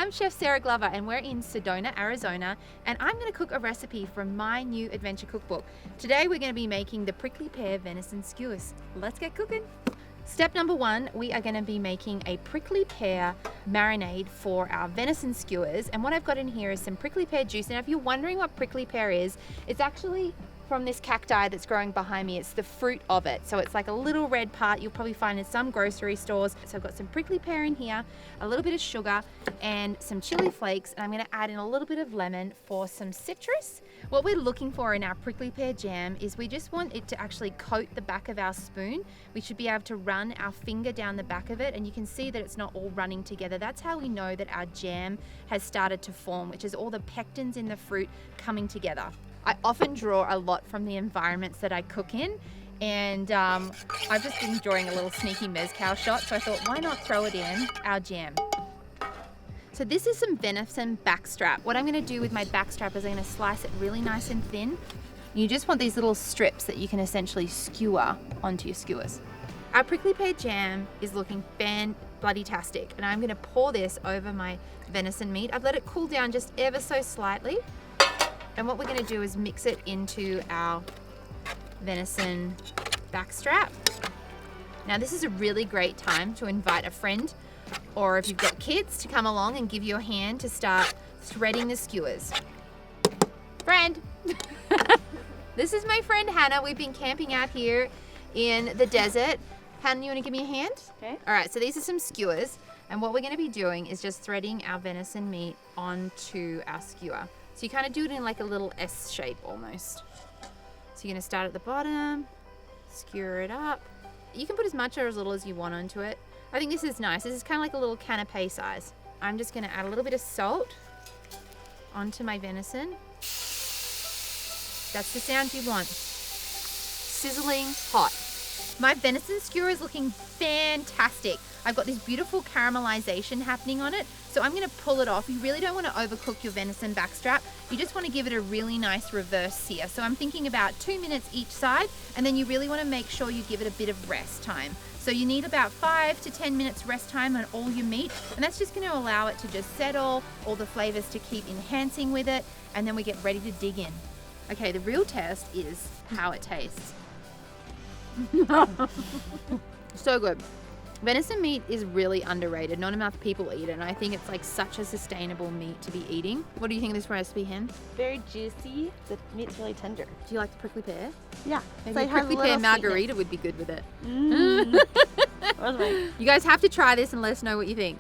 I'm Chef Sarah Glover and we're in Sedona, Arizona, and I'm going to cook a recipe from my new adventure cookbook. Today we're going to be making the prickly pear venison skewers. Let's get cooking. Step number 1, we are going to be making a prickly pear marinade for our venison skewers, and what I've got in here is some prickly pear juice. And if you're wondering what prickly pear is, it's actually from this cacti that's growing behind me. It's the fruit of it, so it's like a little red part you'll probably find in some grocery stores. So I've got some prickly pear in here, a little bit of sugar and some chili flakes, and I'm going to add in a little bit of lemon for some citrus. What we're looking for in our prickly pear jam is we just want it to actually coat the back of our spoon. We should be able to run our finger down the back of it, and you can see that it's not all running together. That's how we know that our jam has started to form, which is all the pectins in the fruit coming together. I often draw a lot from the environments that I cook in, and I've just been enjoying a little sneaky mezcal shot, so I thought, why not throw it in our jam? So this is some venison backstrap. What I'm going to do with my backstrap is I'm going to slice it really nice and thin. You just want these little strips that you can essentially skewer onto your skewers. Our prickly pear jam is looking fan-bloody-tastic, and I'm going to pour this over my venison meat. I've let it cool down just ever so slightly. And what we're going to do is mix it into our venison backstrap. Now this is a really great time to invite a friend, or if you've got kids, to come along and give you a hand to start threading the skewers. Friend! This is my friend Hannah. We've been camping out here in the desert. Hannah, you want to give me a hand? Okay. All right, so these are some skewers, and what we're going to be doing is just threading our venison meat onto our skewer. So you kind of do it in like a little S shape almost. So you're going to start at the bottom, skewer it up. You can put as much or as little as you want onto it. I think this is nice. This is kind of like a little canapé size. I'm just going to add a little bit of salt onto my venison. That's the sound you want. Sizzling hot. My venison skewer is looking fantastic. I've got this beautiful caramelization happening on it, so I'm going to pull it off. You really don't want to overcook your venison backstrap. You just want to give it a really nice reverse sear. So I'm thinking about 2 minutes each side, and then you really want to make sure you give it a bit of rest time. So you need about 5 to 10 minutes rest time on all your meat, and that's just going to allow it to just settle, all the flavors to keep enhancing with it, and then we get ready to dig in. Okay, the real test is how it tastes. So good. Venison meat is really underrated. Not enough people eat it, and I think it's like such a sustainable meat to be eating. What do you think of this recipe, Hen? Very juicy. The meat's really tender. Do you like the prickly pear? Yeah. Maybe a prickly pear margarita would be good with it. Right. You guys have to try this and let us know what you think.